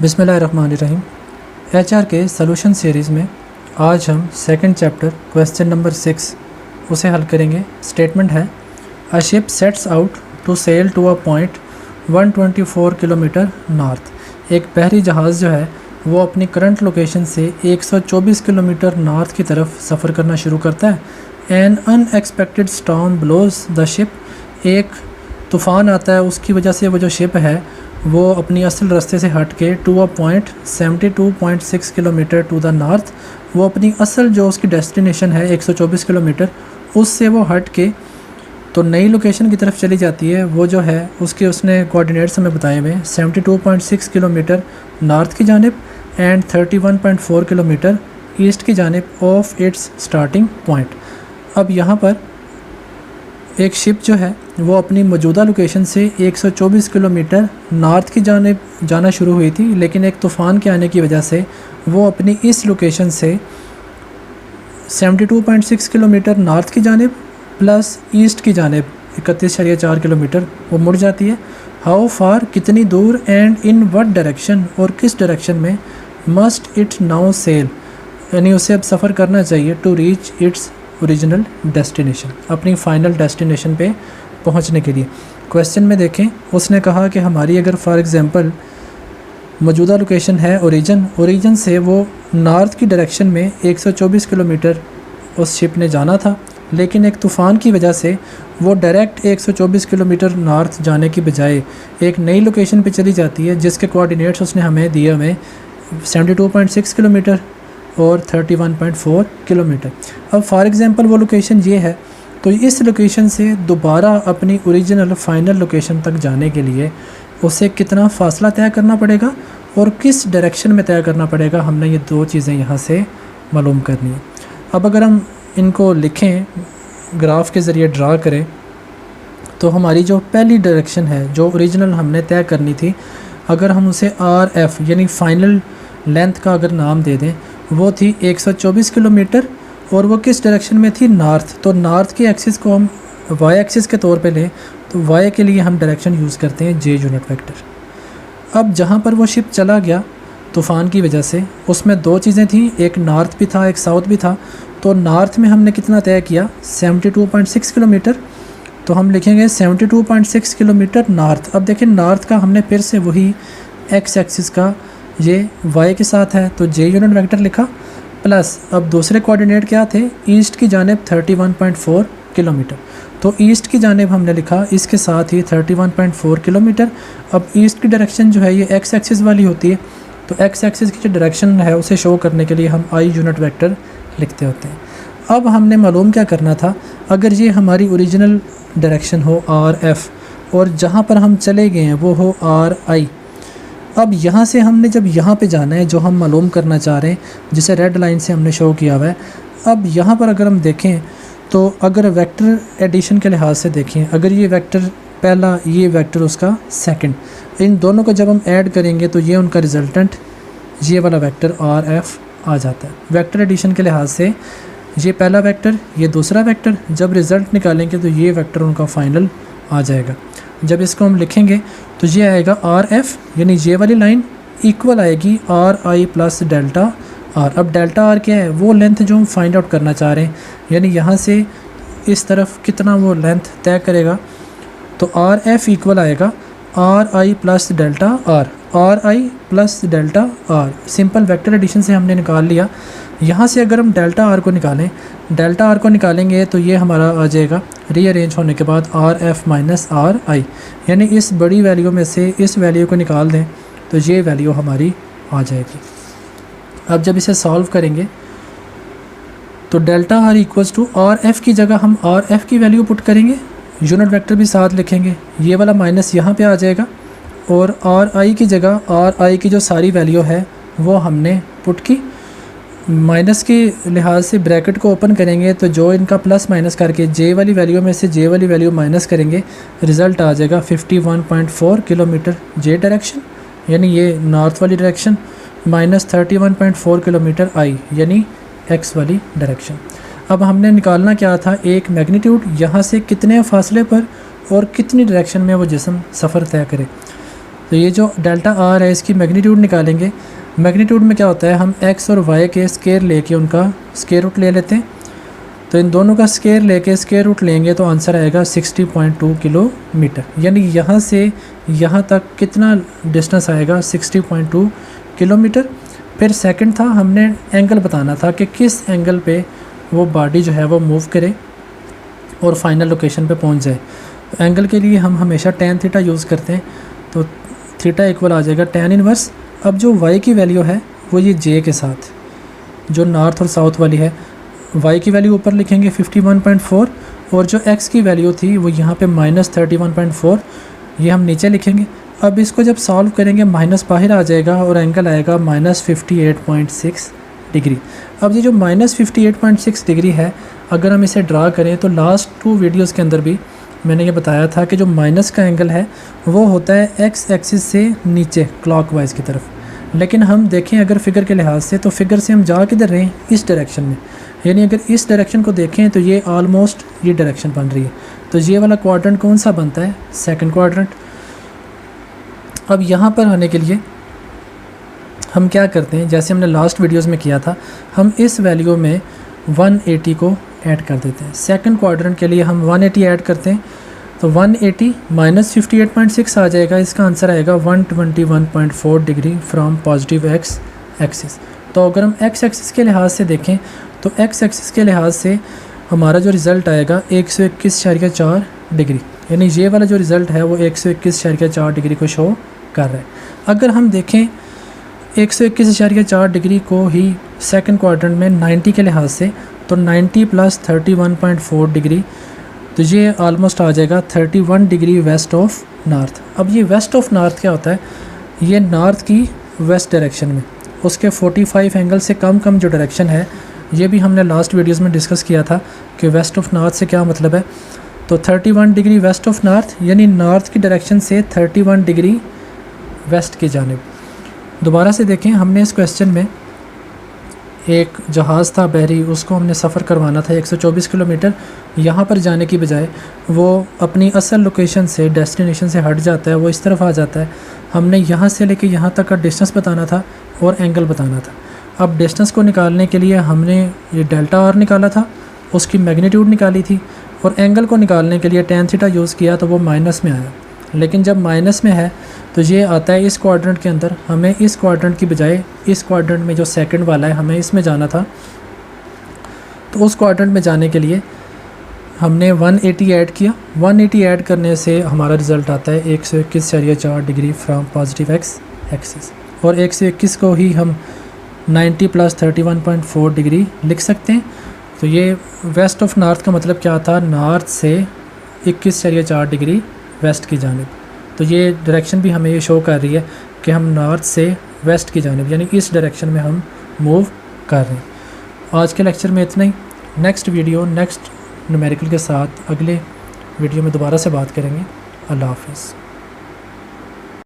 बिस्मिल्लाहिर्रहमानिर्रहीम। HR के solution series में आज हम सेकंड चैप्टर क्वेश्चन नंबर 6 उसे हल करेंगे। स्टेटमेंट है, a ship sets out to sail to a point 124 kilometre north. एक बहरी जहाज़ जो है वो अपनी करंट लोकेशन से 124 किलोमीटर नॉर्थ की तरफ सफ़र करना शुरू करता है। An unexpected storm blows the ship. एक तूफ़ान आता है, उसकी वजह से वो जो शिप है वो अपनी असल रास्ते से हट के to a point 72.6 kilometre to the north, वो अपनी असल जो उसकी डेस्टिनेशन है 124 किलोमीटर उससे वो हट के तो नई लोकेशन की तरफ चली जाती है। वो जो है उसने कोऑर्डिनेट्स हमें बताए हुए हैं 72.6 किलोमीटर नॉर्थ की जानिब एंड 31.4 किलोमीटर ईस्ट की जानिब ऑफ इट्स स्टार्टिंग पॉइंट। अब यहाँ पर एक शिप जो है वो अपनी मौजूदा लोकेशन से 124 किलोमीटर नॉर्थ की जानिब जाना शुरू हुई थी, लेकिन एक तूफ़ान के आने की वजह से वो अपनी इस लोकेशन से 72.6 किलोमीटर नॉर्थ की जानिब प्लस ईस्ट की जानिब 31.4 किलोमीटर वो मुड़ जाती है। हाउ फार, कितनी दूर, एंड इन व्हाट डायरेक्शन, और किस डायरेक्शन में, मस्ट इट नाउ सेल, यानी उसे अब सफ़र करना चाहिए to reach its original destination, अपनी फ़ाइनल डेस्टिनेशन पे पहुंचने के लिए। क्वेश्चन में देखें, उसने कहा कि हमारी अगर फॉर एग्ज़ाम्पल मौजूदा लोकेशन है ओरिजिन से वो नॉर्थ की डायरेक्शन में 124 किलोमीटर उस शिप ने जाना था, लेकिन एक तूफ़ान की वजह से वो डायरेक्ट 124 किलोमीटर नॉर्थ जाने की बजाय एक नई लोकेशन पे चली जाती है जिसके कोऑर्डिनेट्स उसने हमें दिए हुए 72.6 किलोमीटर और 31.4 किलोमीटर। अब फॉर एग्ज़ाम्पल वो लोकेशन ये है, तो इस लोकेशन से दोबारा अपनी ओरिजिनल फ़ाइनल लोकेशन तक जाने के लिए उसे कितना फ़ासला तय करना पड़ेगा और किस डायरेक्शन में तय करना पड़ेगा, हमने ये दो चीज़ें यहाँ से मालूम करनी है। अब अगर हम इनको लिखें, ग्राफ के ज़रिए ड्रा करें, तो हमारी जो पहली डायरेक्शन है जो ओरिजिनल हमने तय करनी थी, अगर हम उसे RF यानी फ़ाइनल लेंथ का अगर नाम दे दें, वो थी 124 किलोमीटर और वो किस डायरेक्शन में थी, नॉर्थ। तो नॉर्थ की एक्सिस को हम वाई एक्सिस के तौर पे लें तो वाई के लिए हम डायरेक्शन यूज़ करते हैं J यूनिट वेक्टर। अब जहाँ पर वो शिप चला गया तूफ़ान की वजह से, उसमें दो चीज़ें थी, एक नॉर्थ भी था एक साउथ भी था। तो नॉर्थ में हमने कितना तय किया, 72.6 किलोमीटर, तो हम लिखेंगे 72.6 किलोमीटर नॉर्थ। अब देखें नॉर्थ का हमने फिर से वही एक्स एक्सिस का ये वाई के साथ है तो J यूनिट वेक्टर लिखा, प्लस अब दूसरे कोऑर्डिनेट क्या थे, ईस्ट की जानिब 31.4 किलोमीटर, तो ईस्ट की जानिब हमने लिखा इसके साथ ही 31.4 किलोमीटर। अब ईस्ट की डायरेक्शन जो है ये एक्स एक्सिस वाली होती है, तो एक्स एक्सिस की जो डायरेक्शन है उसे शो करने के लिए हम I यूनिट वेक्टर लिखते होते हैं। अब हमने मालूम क्या करना था, अगर ये हमारी ओरिजिनल डायरेक्शन हो RF और जहाँ पर हम चले गए हैं वो हो RI, अब यहाँ से हमने जब यहाँ पे जाना है जो हम मालूम करना चाह रहे हैं, जिसे रेड लाइन से हमने शो किया हुआ है। अब यहाँ पर अगर हम देखें तो अगर वेक्टर एडिशन के लिहाज से देखें, अगर ये वेक्टर पहला, ये वेक्टर उसका सेकंड, इन दोनों को जब हम ऐड करेंगे तो ये उनका रिजल्टेंट ये वाला वेक्टर RF आ जाता है। वेक्टर एडिशन के लिहाज से ये पहला वेक्टर, ये दूसरा वेक्टर, जब रिज़ल्ट निकालेंगे तो ये वेक्टर उनका फ़ाइनल आ जाएगा। जब इसको हम लिखेंगे तो ये आएगा RF, यानी ये वाली लाइन इक्वल आएगी RI प्लस डेल्टा R। अब डेल्टा R क्या है, वो लेंथ जो हम फाइंड आउट करना चाह रहे हैं, यानी यहाँ से इस तरफ कितना वो लेंथ तय करेगा, तो RF इक्वल आएगा RI plus delta R, RI plus delta R। Simple vector addition से हमने निकाल लिया। यहाँ से अगर हम डेल्टा R को निकालें, डेल्टा R को निकालेंगे तो ये हमारा आ जाएगा रीअरेंज होने के बाद RF माइनस RI, यानी इस बड़ी वैल्यू में से इस वैल्यू को निकाल दें तो ये वैल्यू हमारी आ जाएगी। अब जब इसे सॉल्व करेंगे तो delta R equals to RF की जगह हम RF की वैल्यू पुट करेंगे, यूनिट वेक्टर भी साथ लिखेंगे, ये वाला माइनस यहाँ पे आ जाएगा, और RI की जगह RI की जो सारी वैल्यू है वो हमने पुट की। माइनस के लिहाज से ब्रैकेट को ओपन करेंगे तो जो इनका प्लस माइनस करके J वाली वैल्यू में से J वाली वैल्यू माइनस करेंगे, रिज़ल्ट आ जाएगा 51.4 किलोमीटर J डायरेक्शन, यानी ये नॉर्थ वाली डायरेक्शन, माइनस 31.4 किलोमीटर I यानी एक्स वाली डायरेक्शन। अब हमने निकालना क्या था, एक मैग्नीट्यूड, यहाँ से कितने फासले पर और कितनी डायरेक्शन में वो जिस्म सफ़र तय करे। तो ये जो डेल्टा आर है इसकी मैग्नीट्यूड निकालेंगे। मैग्नीट्यूड में क्या होता है, हम एक्स और वाई के स्केयर लेके उनका स्केयर रूट ले लेते हैं। तो इन दोनों का स्केयर लेके स्केयर रूट लेंगे तो आंसर आएगा 60.2 किलोमीटर। यानी यहाँ से यहाँ तक कितना डिस्टेंस आएगा, 60.2 किलोमीटर। फिर सेकंड था, हमने एंगल बताना था कि किस एंगल पे वो बॉडी जो है वो मूव करे और फाइनल लोकेशन पे पहुंच जाए। तो एंगल के लिए हम हमेशा tan थीटा यूज़ करते हैं, तो थीटा इक्वल आ जाएगा tan इनवर्स। अब जो y की वैल्यू है वो ये j के साथ, जो नॉर्थ और साउथ वाली है, y की वैल्यू ऊपर लिखेंगे 51.4 और जो x की वैल्यू थी वो यहाँ पे -31.4, ये हम नीचे लिखेंगे। अब इसको जब सॉल्व करेंगे माइनस बाहर आ जाएगा और एंगल आएगा -58.6 डिग्री। अब ये जो -58.6 डिग्री है, अगर हम इसे ड्रा करें तो लास्ट 2 वीडियोज़ के अंदर भी मैंने ये बताया था कि जो माइनस का एंगल है वो होता है एक्स एक्सिस से नीचे क्लॉकवाइज की तरफ। लेकिन हम देखें अगर फिगर के लिहाज से, तो फिगर से हम जा किधर रहे हैं, इस डायरेक्शन में। यानी अगर इस डायरेक्शन को देखें तो ये ऑलमोस्ट ये डायरेक्शन बन रही है। तो ये वाला क्वाड्रेंट कौन सा बनता है, सेकंड क्वाड्रेंट। अब यहाँ पर आने के लिए हम क्या करते हैं, जैसे हमने लास्ट वीडियोस में किया था, हम इस वैल्यू में 180 को ऐड कर देते हैं। सेकंड क्वाड्रेंट के लिए हम 180 ऐड करते हैं, तो 180 -58.6 आ जाएगा। इसका आंसर आएगा 121.4 degree from positive x axis. तो अगर हम एक्स एक्सिस के लिहाज से देखें तो एक्स एक्सिस के लिहाज से हमारा जो रिज़ल्ट आएगा 121.4 डिग्री, यानी ये वाला जो रिज़ल्ट है वो 121.4 डिग्री को शो कर रहा है। अगर हम देखें 121.4 डिग्री को ही सेकंड क्वाड्रेंट में 90 के लिहाज से, तो 90 + 31.4 डिग्री, तो ये ऑलमोस्ट आ जाएगा 31 डिग्री वेस्ट ऑफ नॉर्थ। अब ये वेस्ट ऑफ नॉर्थ क्या होता है, ये नॉर्थ की वेस्ट डायरेक्शन में उसके 45 एंगल से कम जो डायरेक्शन है, ये भी हमने लास्ट वीडियोस में डिस्कस किया था कि वेस्ट ऑफ नॉर्थ से क्या मतलब है। तो 31 डिग्री वेस्ट ऑफ नॉर्थ, यानी नॉर्थ की डायरेक्शन से 31 डिग्री वेस्ट की जानिब। दोबारा से देखें, हमने इस क्वेश्चन में एक जहाज़ था बहरी, उसको हमने सफ़र करवाना था 124 किलोमीटर। यहाँ पर जाने की बजाय वो अपनी असल लोकेशन से, डेस्टिनेशन से हट जाता है, वो इस तरफ आ जाता है। हमने यहाँ से लेके यहाँ तक का डिस्टेंस बताना था और एंगल बताना था। अब डिस्टेंस को निकालने के लिए हमने ये डेल्टा आर निकाला था, उसकी मैग्नीट्यूड निकाली थी, और एंगल को निकालने के लिए tan थीटा यूज़ किया तो वो माइनस में आया। लेकिन जब माइनस में है तो ये आता है इस क्वाड्रेंट के अंदर। हमें इस क्वाड्रेंट की बजाय इस क्वाड्रेंट में जो सेकंड वाला है हमें इसमें जाना था, तो उस क्वाड्रेंट में जाने के लिए हमने 180 ऐड किया। 180 ऐड करने से हमारा रिज़ल्ट आता है 121.4 degree from positive x axis, और 121 को ही हम 90 + 31.4 डिग्री लिख सकते हैं। तो ये वेस्ट ऑफ नॉर्थ का मतलब क्या था, नॉर्थ से 21.4 डिग्री वेस्ट की जानिब। तो ये डायरेक्शन भी हमें ये शो कर रही है कि हम नॉर्थ से वेस्ट की जानिब, यानी इस डायरेक्शन में हम मूव कर रहे हैं। आज के लेक्चर में इतना ही। नेक्स्ट वीडियो नेक्स्ट न्यूमेरिकल के साथ अगले वीडियो में दोबारा से बात करेंगे। अल्लाह हाफ़िज़।